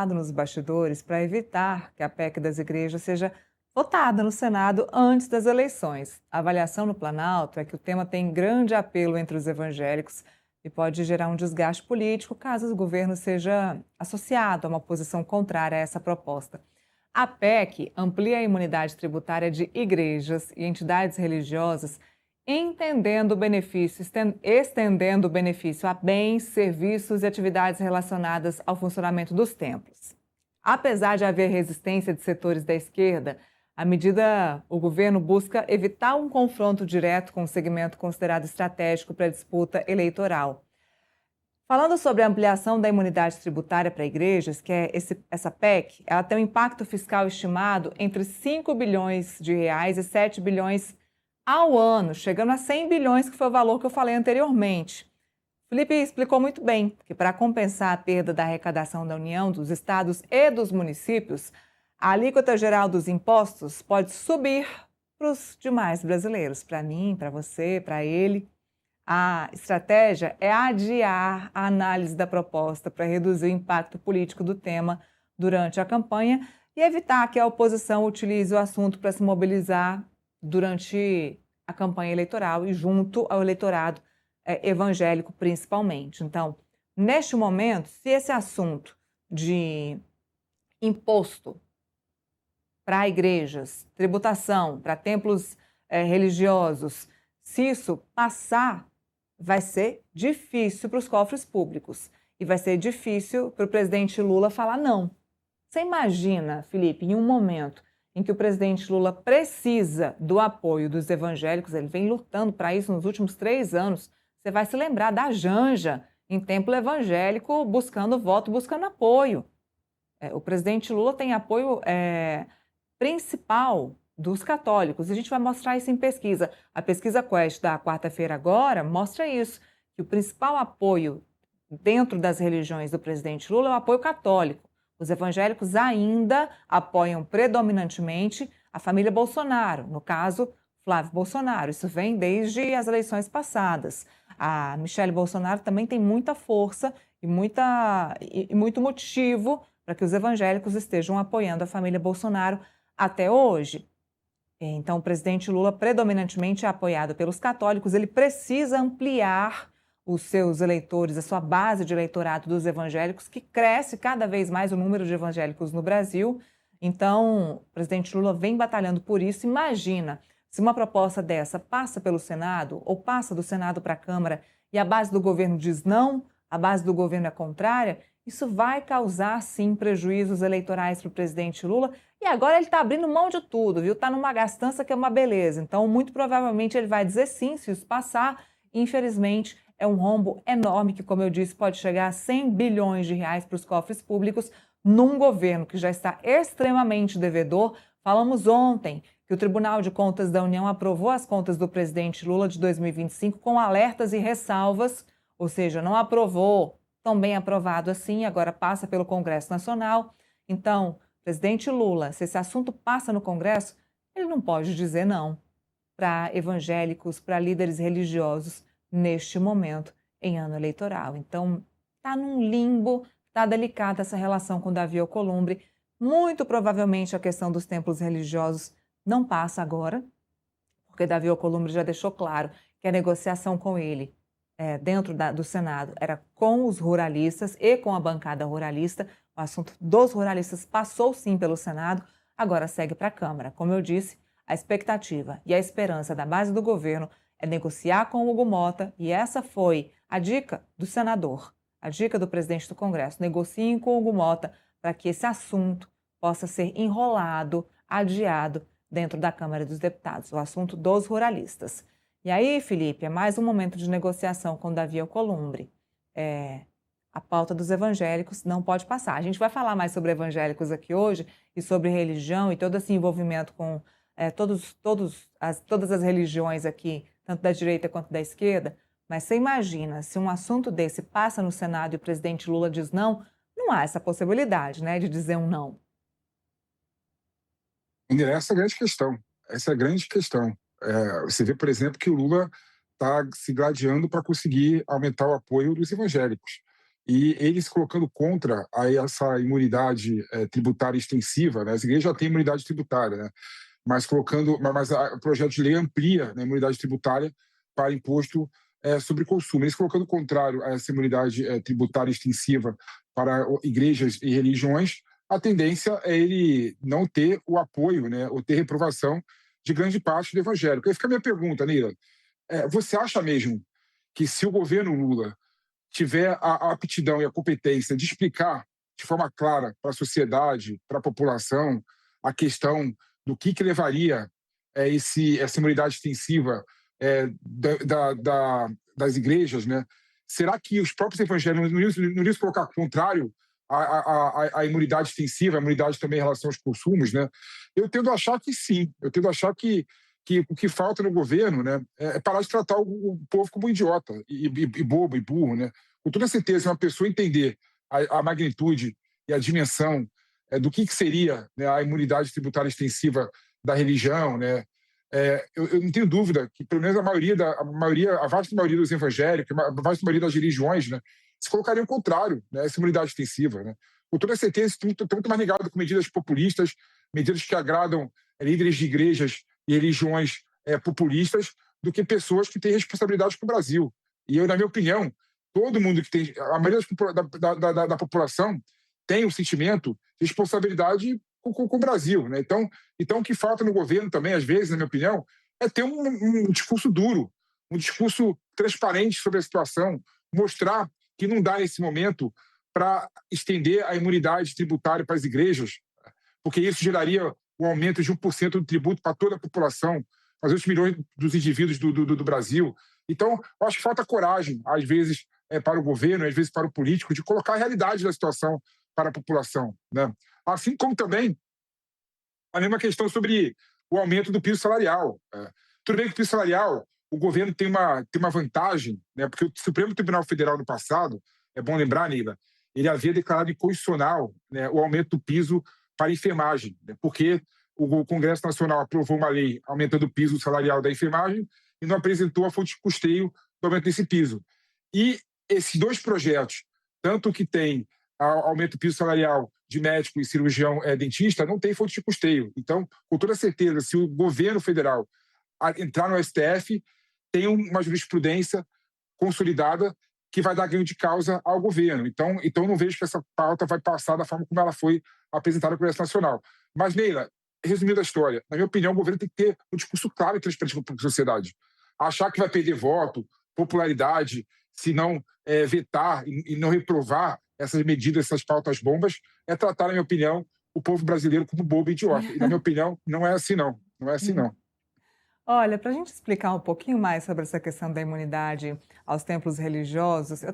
nos bastidores para evitar que a PEC das igrejas seja votada no Senado antes das eleições. A avaliação no Planalto é que o tema tem grande apelo entre os evangélicos e pode gerar um desgaste político caso o governo seja associado a uma posição contrária a essa proposta. A PEC amplia a imunidade tributária de igrejas e entidades religiosas, estendendo o benefício a bens, serviços e atividades relacionadas ao funcionamento dos templos. Apesar de haver resistência de setores da esquerda, o governo busca evitar um confronto direto com o segmento considerado estratégico para a disputa eleitoral. Falando sobre a ampliação da imunidade tributária para igrejas, que é essa PEC, ela tem um impacto fiscal estimado entre 5 bilhões de reais e 7 bilhões ao ano, chegando a 100 bilhões, que foi o valor que eu falei anteriormente. Felipe explicou muito bem que, para compensar a perda da arrecadação da União, dos estados e dos municípios, a alíquota geral dos impostos pode subir para os demais brasileiros, para mim, para você, para ele. A estratégia é adiar a análise da proposta para reduzir o impacto político do tema durante a campanha e evitar que a oposição utilize o assunto para se mobilizar durante a campanha eleitoral e junto ao eleitorado evangélico, principalmente. Então, neste momento, se esse assunto de imposto para igrejas, tributação para templos religiosos, se isso passar, vai ser difícil para os cofres públicos e vai ser difícil para o presidente Lula falar não. Você imagina, Felipe, em um momento em que o presidente Lula precisa do apoio dos evangélicos, ele vem lutando para isso nos últimos 3 anos, você vai se lembrar da Janja em templo evangélico buscando voto, buscando apoio. O presidente Lula tem apoio principal dos católicos. A gente vai mostrar isso em pesquisa. A pesquisa Quest da quarta-feira agora mostra isso, que o principal apoio dentro das religiões do presidente Lula é o apoio católico. Os evangélicos ainda apoiam predominantemente a família Bolsonaro, no caso, Flávio Bolsonaro. Isso vem desde as eleições passadas. A Michele Bolsonaro também tem muita força e muito motivo para que os evangélicos estejam apoiando a família Bolsonaro até hoje. Então, o presidente Lula predominantemente é apoiado pelos católicos, ele precisa ampliar os seus eleitores, a sua base de eleitorado dos evangélicos, que cresce cada vez mais o número de evangélicos no Brasil. Então, o presidente Lula vem batalhando por isso. Imagina se uma proposta dessa passa pelo Senado ou passa do Senado para a Câmara e a base do governo diz não, a base do governo é contrária, isso vai causar, sim, prejuízos eleitorais para o presidente Lula. E agora ele está abrindo mão de tudo, viu? Está numa gastança que é uma beleza. Então, muito provavelmente, ele vai dizer sim se isso passar. Infelizmente, é um rombo enorme que, como eu disse, pode chegar a 100 bilhões de reais para os cofres públicos num governo que já está extremamente devedor. Falamos ontem que o Tribunal de Contas da União aprovou as contas do presidente Lula de 2025 com alertas e ressalvas, ou seja, não aprovou tão bem aprovado assim, agora passa pelo Congresso Nacional. Então, presidente Lula, se esse assunto passa no Congresso, ele não pode dizer não para evangélicos, para líderes religiosos neste momento, em ano eleitoral. Então, está num limbo, está delicada essa relação com Davi Alcolumbre. Muito provavelmente a questão dos templos religiosos não passa agora, porque Davi Alcolumbre já deixou claro que a negociação com ele dentro do Senado era com os ruralistas e com a bancada ruralista. O assunto dos ruralistas passou sim pelo Senado, agora segue para a Câmara. Como eu disse, a expectativa e a esperança da base do governo é negociar com o Hugo Mota, e essa foi a dica do senador, a dica do presidente do Congresso. Negociem com o Hugo Mota para que esse assunto possa ser enrolado, adiado dentro da Câmara dos Deputados, o assunto dos ruralistas. E aí, Felipe, é mais um momento de negociação com Davi Alcolumbre. A pauta dos evangélicos não pode passar. A gente vai falar mais sobre evangélicos aqui hoje e sobre religião e todo esse envolvimento com todas as religiões aqui, tanto da direita quanto da esquerda. Mas você imagina, se um assunto desse passa no Senado e o presidente Lula diz não, não há essa possibilidade, né, de dizer um não. Essa é a grande questão. Essa é a grande questão. Você vê, por exemplo, que o Lula está se gladiando para conseguir aumentar o apoio dos evangélicos. E ele se colocando contra essa imunidade tributária extensiva, né? As igrejas já têm imunidade tributária, né? Mas o projeto de lei amplia, né, a imunidade tributária para imposto sobre consumo. Eles colocando contrário a essa imunidade tributária extensiva para igrejas e religiões, a tendência é ele não ter o apoio, né, ou ter reprovação de grande parte do evangélico. Aí fica a minha pergunta, Neila, você acha mesmo que se o governo Lula tiver a aptidão e a competência de explicar de forma clara para a sociedade, para a população, a questão do que levaria essa imunidade extensiva das igrejas, né? Será que os próprios evangélicos não iriam se colocar contrário à imunidade extensiva, à imunidade também em relação aos consumos, né? Eu tendo a achar que sim, eu tendo a achar que o que falta no governo, né, é parar de tratar o povo como idiota e bobo e burro, né? Com toda certeza, uma pessoa entender a magnitude e a dimensão do que seria, né, a imunidade tributária extensiva da religião, né? Eu não tenho dúvida que, pelo menos a vasta maioria dos evangélicos, a vasta maioria das religiões, né, se colocariam contrário, né, a essa imunidade extensiva, né? Com toda certeza, estão muito mais ligados com medidas populistas, medidas que agradam líderes de igrejas e religiões populistas, do que pessoas que têm responsabilidade com o Brasil. E eu, na minha opinião, todo mundo que tem. A maioria da população tem o sentimento de responsabilidade com o Brasil, né? Então, o que falta no governo também, às vezes, na minha opinião, é ter um discurso duro, um discurso transparente sobre a situação, mostrar que não dá, nesse momento, para estender a imunidade tributária para as igrejas, porque isso geraria um aumento de 1% do tributo para toda a população, para os 8 milhões dos indivíduos do Brasil. Então, eu acho que falta coragem, às vezes, para o governo, às vezes para o político, de colocar a realidade da situação para a população, né? Assim como também a mesma questão sobre o aumento do piso salarial. Tudo bem que o piso salarial, o governo tem uma vantagem, né? Porque o Supremo Tribunal Federal no passado, é bom lembrar, Neila, ele havia declarado inconstitucional, né, o aumento do piso para a enfermagem, né? Porque o Congresso Nacional aprovou uma lei aumentando o piso salarial da enfermagem e não apresentou a fonte de custeio do aumento desse piso. E esses dois projetos, tanto que tem aumento do piso salarial de médico e cirurgião dentista, não tem fonte de custeio. Então, com toda certeza, se o governo federal entrar no STF, tem uma jurisprudência consolidada que vai dar ganho de causa ao governo. Então não vejo que essa pauta vai passar da forma como ela foi apresentada ao Congresso Nacional. Mas, Neila, resumindo a história, na minha opinião, o governo tem que ter um discurso claro e transparente para a sociedade. Achar que vai perder voto, popularidade, se não vetar e não reprovar essas medidas, essas pautas bombas, é tratar, na minha opinião, o povo brasileiro como bobo e idiota. E, na minha opinião, não é assim, não. Não é assim, não. Olha, para a gente explicar um pouquinho mais sobre essa questão da imunidade aos templos religiosos, eu